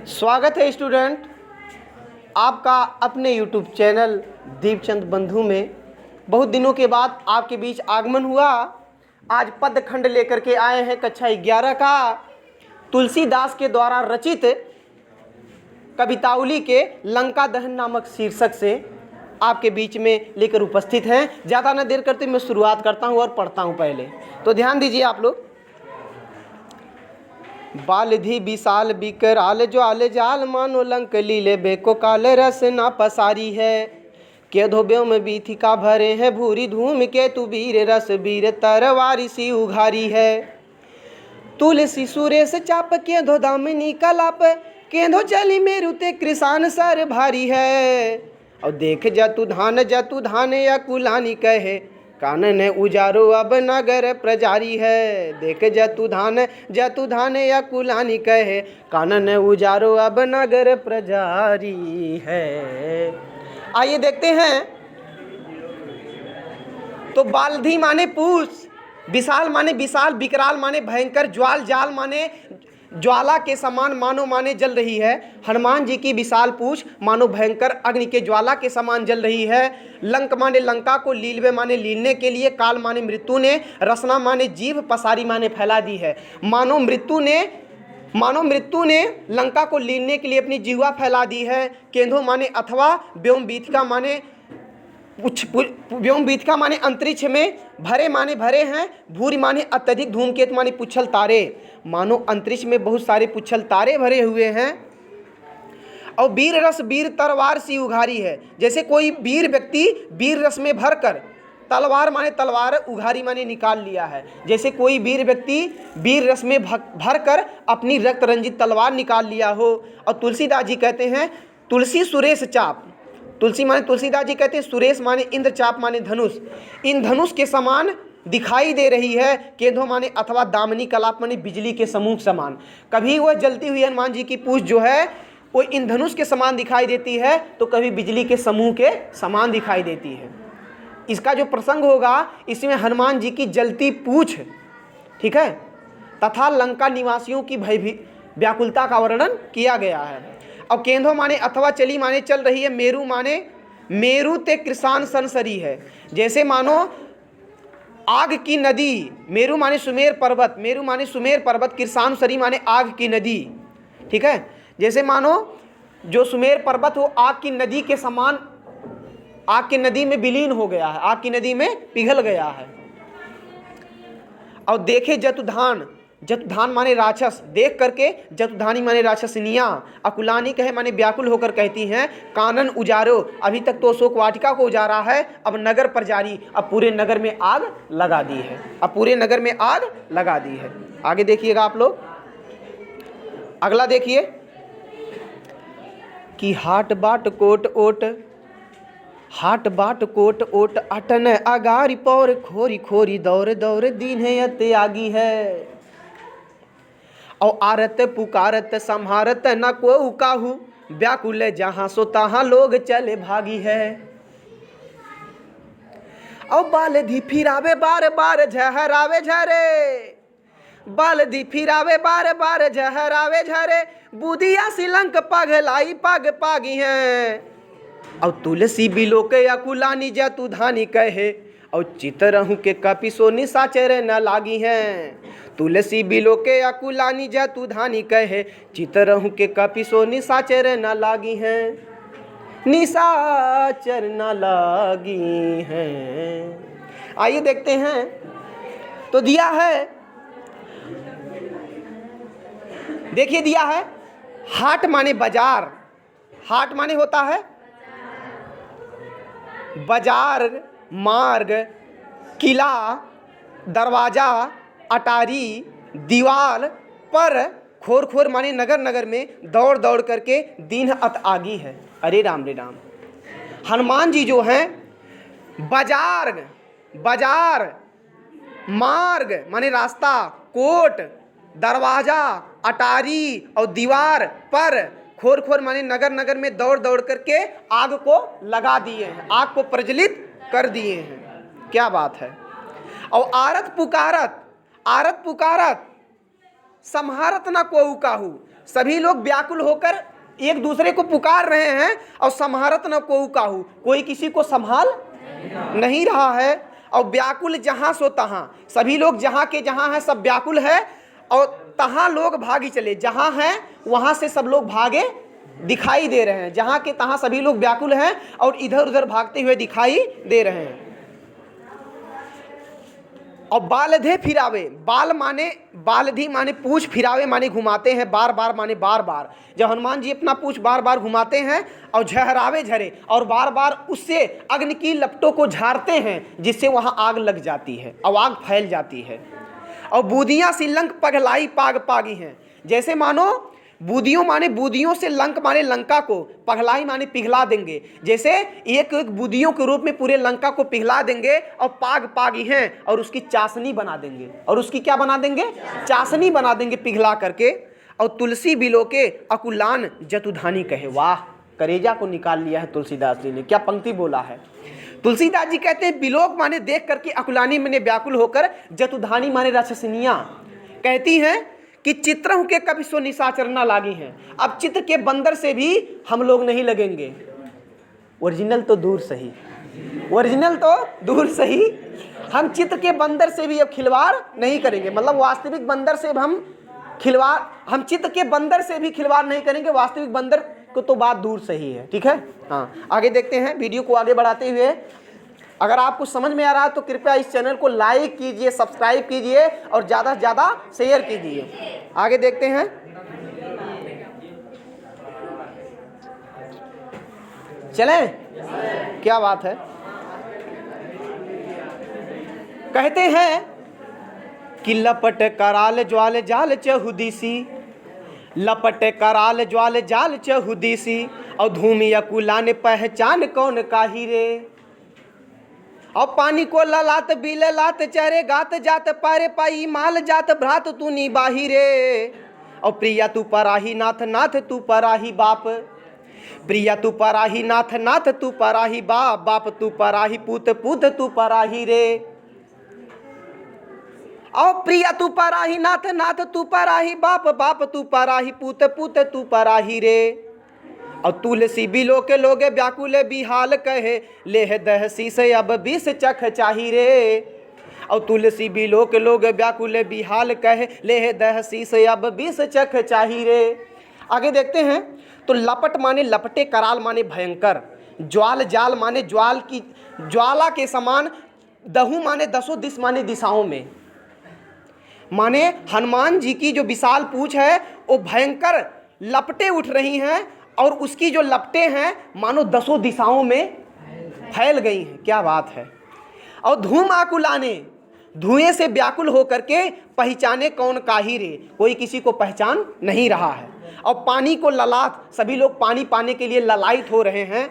स्वागत है स्टूडेंट आपका अपने YouTube चैनल दीपचंद बंधु में। बहुत दिनों के बाद आपके बीच आगमन हुआ। आज पदखंड लेकर के आए हैं कक्षा 11 का तुलसीदास के द्वारा रचित कवितावली के लंका दहन नामक शीर्षक से आपके बीच में लेकर उपस्थित हैं। ज़्यादा न देर करते मैं शुरुआत करता हूँ और पढ़ता हूँ। पहले तो ध्यान दीजिए आप लोग। बालधि विशाल बिकराल ज्वाल जाल मानो लंक लीले बेको काल रस ना पसारी है। के धोब्यों में बीथिका भरे हैं भूरी धूम के तू वीर रस वीर तरवारी सी उघारी है। तुलसी सुरेश चाप के धो दामिनी कलाप के धो चली मेरु ते कृषान सर भारी है। और देख जतु धान या कुलानी कहे कानन उजारो अब नगर प्रजारी है। देख जतु धान या कुलानी कहे कानन उजारो अब नगर प्रजारी है। आइए देखते हैं। तो बालधि माने पूछ, विशाल माने विशाल, विकराल माने भयंकर, ज्वाल जाल माने ज्वाला के समान मानो माने जल रही है। हनुमान जी की विशाल पूछ मानो भयंकर अग्नि के ज्वाला के समान जल रही है। लंक माने लंका को, लीलवे माने लीलने के लिए, काल माने मृत्यु ने, रसना माने जीभ, पसारी माने फैला दी है। मानो मृत्यु ने लंका को लीलने के लिए अपनी जीवा फैला दी है। केंधो माने अथवा, व्योम बीथिका माने अंतरिक्ष में, भरे माने भरे हैं, भूरी माने अत्यधिक, धूमकेतु माने पुच्छल तारे, मानो अंतरिक्ष में बहुत सारे पुच्छल तारे भरे हुए हैं। और वीर रस वीर तलवार सी उघारी है। जैसे कोई वीर व्यक्ति वीर रस में भरकर, तलवार माने तलवार, उघारी माने निकाल लिया है। जैसे कोई वीर व्यक्ति वीर रस में भरकर अपनी रक्त रंजित तलवार निकाल लिया हो। और तुलसीदास जी कहते हैं तुलसी सुरेश चाप, तुलसी माने तुलसीदास जी कहते हैं सुरेश माने इंद्र, चाप माने धनुष, इन धनुष के समान दिखाई दे रही है। केंधो माने अथवा दामिनी कलाप माने बिजली के समूह समान। कभी वह जलती हुई हनुमान जी की पूछ जो है वो इन धनुष के समान दिखाई देती है, तो कभी बिजली के समूह के समान दिखाई देती है। इसका जो प्रसंग होगा इसमें हनुमान जी की जलती पूछ, ठीक है, तथा लंका निवासियों की व्याकुलता का वर्णन किया गया है। और केंधो माने अथवा चली माने चल रही है। मेरु माने मेरु ते कृषान संसरी है। जैसे मानो आग की नदी, मेरु माने सुमेर पर्वत, मेरु माने सुमेर पर्वत, कृषान सरी माने आग की नदी, ठीक है। जैसे मानो जो सुमेर पर्वत हो आग की नदी के समान, आग की नदी में विलीन हो गया है, आग की नदी में पिघल गया है। और देखे जतुधान, जतुधान माने राक्षस, देख करके जतुधानी माने राक्षसनियाँ, अकुलानी कहे माने व्याकुल होकर कहती हैं कानन उजारो, अभी तक तो अशोक वाटिका को उजारा है, अब नगर पर जारी, अब पूरे नगर में आग लगा दी है, अब पूरे नगर में आग लगा दी है। आगे देखिएगा आप लोग, अगला देखिए कि हाट बाट कोट ओट, हाट बाट कोट ओट अटन अगारी पौर, खोरी खोरी दौर दौर दीन है अते आगी है। और आरत पुकारत संहारत न को काहू, व्याकुल जहां सो तहां लोग चले भागी है। और बालधि फिरावे बार बार झहरावे झरे, बालधि फिरावे बार बार झहरावे झरे, बुधिया सिलंक पगलाई पग पागी है। और तुलसी बिलो के अकुलानी जतु धानी कहे, और चितरहू के कपिसो निशाचर न लागी हैं। तुलसी बिलो के अकुलानी जतु धानी कहे, चितरहू के कपिसो निशाचर न लागी हैं, निशाचर न लागी हैं। आइए देखते हैं। तो दिया है, देखिए दिया है हाट माने बाजार, हाट माने होता है बाजार, मार्ग, किला, दरवाजा, अटारी, दीवार पर, खोर खोर माने नगर नगर में, दौड़ दौड़ करके दीन अत आगी है। अरे राम रे राम। हनुमान जी जो हैं बाजार, बाजार, मार्ग माने रास्ता, कोट, दरवाजा, अटारी और दीवार पर, खोर खोर माने नगर नगर में दौड़ दौड़ करके आग को लगा दिए हैं, आग को प्रज्वलित कर दिए हैं। क्या बात है। और आरत पुकारत, आरत पुकारत संहारत न कोहू काहू, सभी लोग व्याकुल होकर एक दूसरे को पुकार रहे हैं और सम्हारत न कोऊ काहू, कोई किसी को संभाल नहीं रहा है। और व्याकुल जहां सो तहां, सभी लोग जहां के जहां हैं सब व्याकुल है और तहां लोग भागी चले, जहां हैं वहां से सब लोग भागे दिखाई दे रहे हैं, जहां के तहां सभी लोग व्याकुल हैं और इधर उधर भागते हुए दिखाई दे रहे हैं। और बालधे फिरावे, बाल माने बालधी माने पूछ, फिरावे माने घुमाते हैं, बार बार माने बार बार। जब हनुमान जी अपना पूछ बार बार घुमाते हैं और झहरावे झरे और बार बार उससे अग्नि की लपटों को झाड़ते हैं जिससे वहां आग लग जाती है और आग फैल जाती है। और बूदियां सी लंक पगलाई पाग पागी हैं, जैसे मानो बूदियों माने बूदियों से लंक माने लंका को, पगलाई माने पिघला देंगे, जैसे एक एक बूदियों के रूप में पूरे लंका को पिघला देंगे और पाग पागी हैं और उसकी चाशनी बना देंगे, और उसकी क्या बना देंगे? चाशनी बना देंगे पिघला करके। और तुलसी बिलो के अकुलान जतुधानी कहे, वाह, करेजा को निकाल लिया है तुलसीदास जी ने, क्या पंक्ति बोला है। तुलसीदास जी कहते हैं बिलोक माने देख करके, अकुलानी माने व्याकुल होकर, जतुधानी माने राक्षसनियां कहती हैं कि चित्रहु के कभी सो निशाचर न लागी हैं। अब चित्र के बंदर से भी हम लोग नहीं लगेंगे, ओरिजिनल तो दूर सही, ओरिजिनल तो दूर सही, हम चित्र के बंदर से भी अब खिलवाड़ नहीं करेंगे। मतलब वास्तविक बंदर से हम चित्र के बंदर से भी खिलवाड़ नहीं करेंगे, वास्तविक बंदर को तो बात दूर सही है। ठीक है, हाँ, आगे देखते हैं। वीडियो को आगे बढ़ाते हुए, अगर आपको समझ में आ रहा है तो कृपया इस चैनल को लाइक कीजिए, सब्सक्राइब कीजिए और ज़्यादा से ज़्यादा शेयर कीजिए। आगे देखते हैं। चलें, क्या बात है। कहते हैं कि लपट कराल ज्वाल जाल चहुदीसी, लपट कराल ज्वाल जाल चहुदीसी, और धूमि अकुला ने पहचान कौन काही रे। और पानी को ललात बिल लात चरे गात जात पारे पाई माल जात भ्रात तू नी बाही रे। और प्रिया तू पराही नाथ नाथ तू पराही बाप, प्रिया तू पराही नाथ नाथ तू पराही बाप, बाप तू पराही पूत पूत तू पराही रे। और प्रिया तू पराही नाथ नाथ तू पराही बाप, बाप तू पराही पूत पूत तू पराही रे। और तुलसी बिलो के लोगे व्याकुल बिहाल कहे, लेह दहसी से अब 20 चख चाही रे। और तुलसी बिलो के लोग व्याकुल बिहाल कहे, लेह दहसी से अब 20 चख चाही रे। आगे देखते हैं। तो लपट माने लपटे, कराल माने भयंकर, ज्वाल जाल माने ज्वाल की ज्वाला के समान, दहु माने दसों दिश माने दिशाओं में, माने हनुमान जी की जो विशाल पूंछ है वो भयंकर लपटे उठ रही हैं और उसकी जो लपटें हैं मानो दसों दिशाओं में फैल गई हैं। क्या बात है। और धूम आकुलाने, धुएं से व्याकुल होकर के पहचाने कौन काही रे, कोई किसी को पहचान नहीं रहा है। और पानी को ललाट, सभी लोग पानी पाने के लिए ललायित हो रहे हैं।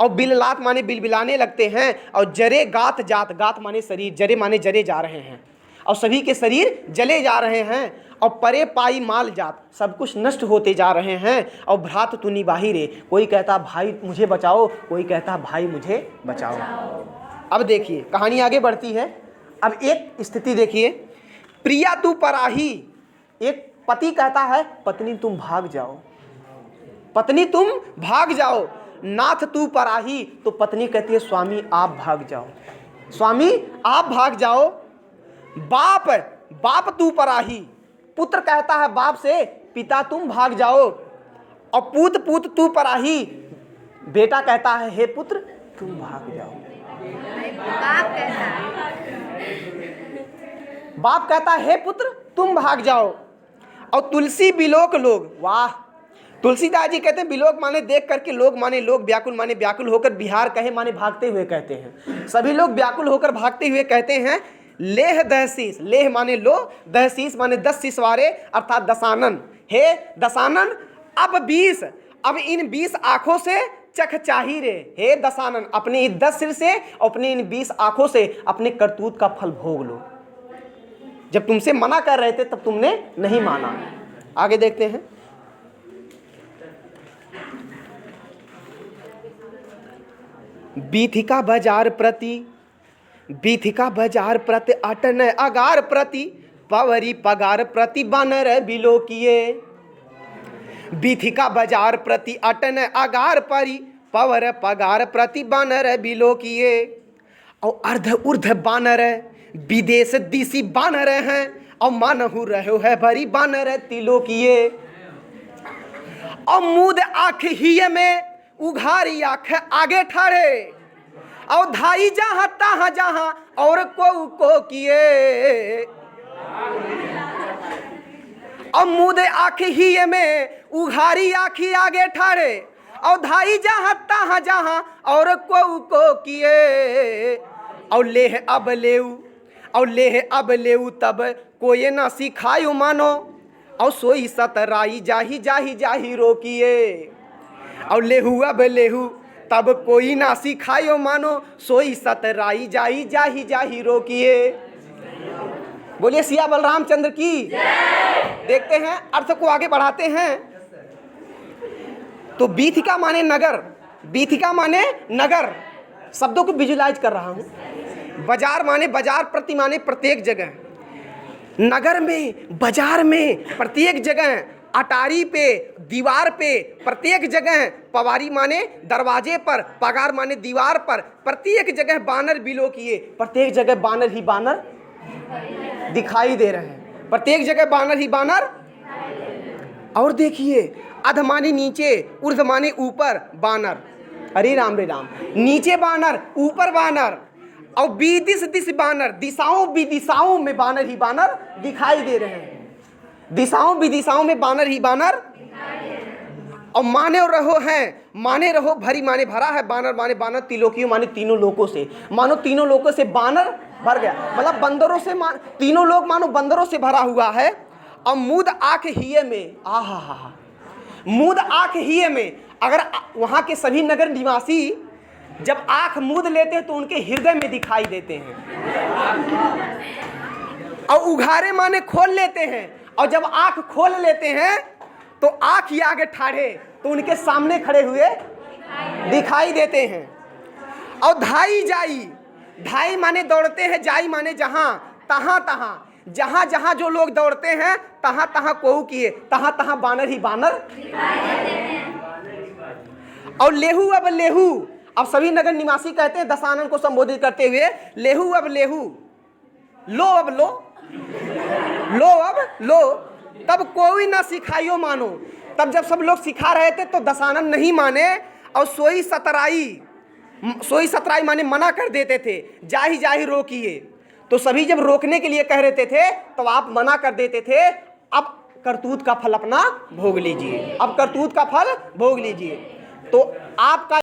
और बिललात माने बिलबिलाने लगते हैं। और जरे गात जात, गात माने शरीर, जरे माने जरे जा रहे हैं और सभी के शरीर जले जा रहे हैं। और परे पाई माल जात, सब कुछ नष्ट होते जा रहे हैं। और भ्रात तू निबाही रे, कोई कहता भाई मुझे बचाओ, कोई कहता भाई मुझे बचाओ। अब देखिए कहानी आगे बढ़ती है। अब एक स्थिति देखिए, प्रिया तू पराही, एक पति कहता है पत्नी तुम भाग जाओ, पत्नी तुम भाग जाओ। नाथ तू पराही, तो पत्नी कहती है स्वामी आप भाग जाओ, स्वामी आप भाग जाओ। बाप, बाप तू पराही, पुत्र कहता है बाप से पिता तुम भाग जाओ। और पूत पूत तू पराही, बेटा कहता है हे पुत्र तुम भाग जाओ। बाप कहता है हे पुत्र तुम भाग जाओ। और तुलसी बिलोक लोग, वाह, तुलसीदास जी कहते हैं बिलोक माने देख करके, लोग माने लोग, व्याकुल माने व्याकुल होकर, बिहार कहे माने भागते हुए कहते हैं। सभी लोग व्याकुल होकर भागते हुए कहते हैं लेह दहसीस, लेह माने लो, दहसीस माने 10 सिसवारे अर्थात दशानन, हे दशानन अब 20, अब इन 20 आंखों से चख चाही रे। हे दशानन, अपने 10 सिर से, अपने इन 20 आंखों से अपने करतूत का फल भोग लो। जब तुमसे मना कर रहे थे तब तुमने नहीं माना। आगे देखते हैं। बीथिका बाजार प्रति, बीथिका बाजार प्रति अटन अगार प्रति, पवरी पगार प्रति बानर बिलो किए। बीथिका बाजार प्रति अटन आगार परी पवर पगार प्रति बानर बिलो किए। और अर्ध ऊर्ध बानर विदेश दिशी बानर हैं और मानहु रहो है भरी बानर तिलो किए। और मुद आँख ही में उघारी आँख आगे ठाड़े और धाई जहाँ तहाँ जहाँ और को किए। और मुद आँख ही में उघारी आँखी आगे ठाड़े और धाई जहाँ तहाँ जहाँ और को किए। और लेह अब लेऊ और लेह अब लेऊ तब कोई ना सिखायो मानो और सोई सतराई जाही जाही जाही रोकिए। और लेहू अब लेहू तब कोई ना सिखायो मानो सोई सतराई जाही जाही जाही रोकिए। बोलिए सिया बलरामचंद्र की। देखते हैं अर्थ को आगे बढ़ाते हैं। तो बीथिका माने नगर, बीथिका माने नगर, शब्दों को विजुलाइज कर रहा हूं। बाजार माने बाजार, प्रति माने प्रत्येक जगह, नगर में, बाजार में, प्रत्येक जगह, अटारी पे, दीवार पे, प्रत्येक जगह, पवारी माने दरवाजे पर, पगार माने दीवार पर, प्रत्येक जगह बानर बिलो किए। प्रत्येक जगह बानर ही बानर दिखाई दे रहे हैं, प्रत्येक जगह बानर ही बानर। और देखिए अध माने नीचे, ऊर्ध्व माने ऊपर बानर, हरे राम रे राम, नीचे बानर ऊपर बानर और विदिश दिश बानर, दिशाओं विदिशाओं में बानर ही बानर दिखाई दे रहे हैं, दिशाओं विदिशाओं में बानर ही बानर। और माने रहो हैं, माने रहो भरी माने भरा है, बानर माने बानर, तिलोकियों माने तीनों लोकों से, मानो तीनों लोकों से बानर भर गया, मतलब बंदरों से, तीनों लोग मानो बंदरों से भरा हुआ है। और मुद आँख हिये में, आहा, मुद आँख हिये में, अगर वहाँ के सभी नगर निवासी जब आँख मूंद लेते हैं तो उनके हृदय में दिखाई देते हैं। और उघारे माने खोल लेते हैं, और जब आँख खोल लेते हैं तो आँख ही आगे ठाड़े तो उनके सामने खड़े हुए दिखाई देते हैं। और धाई जाई, धाई माने दौड़ते हैं, जाई माने जहाँ तहाँ तहाँ, जहाँ जहाँ जो लोग दौड़ते हैं तहाँ तहाँ कोहू किए, तहाँ तहाँ बानर ही बानर। और लेहू अब लेहू, अब सभी नगर निवासी कहते हैं दशानन को संबोधित करते हुए, लेहू अब लेहू, लो अब लो, लो अब लो, तब कोई ना सिखाइयो मानो। तब जब सब लोग सिखा रहे थे तो दशानन नहीं माने और सोई सतराई, सोई सतराई माने मना कर देते थे, जाही जाही रोकिए। तो सभी जब रोकने के लिए कह रहे थे तो आप मना कर देते थे। अब करतूत का फल अपना भोग लीजिए, अब करतूत का फल भोग लीजिए। तो आपका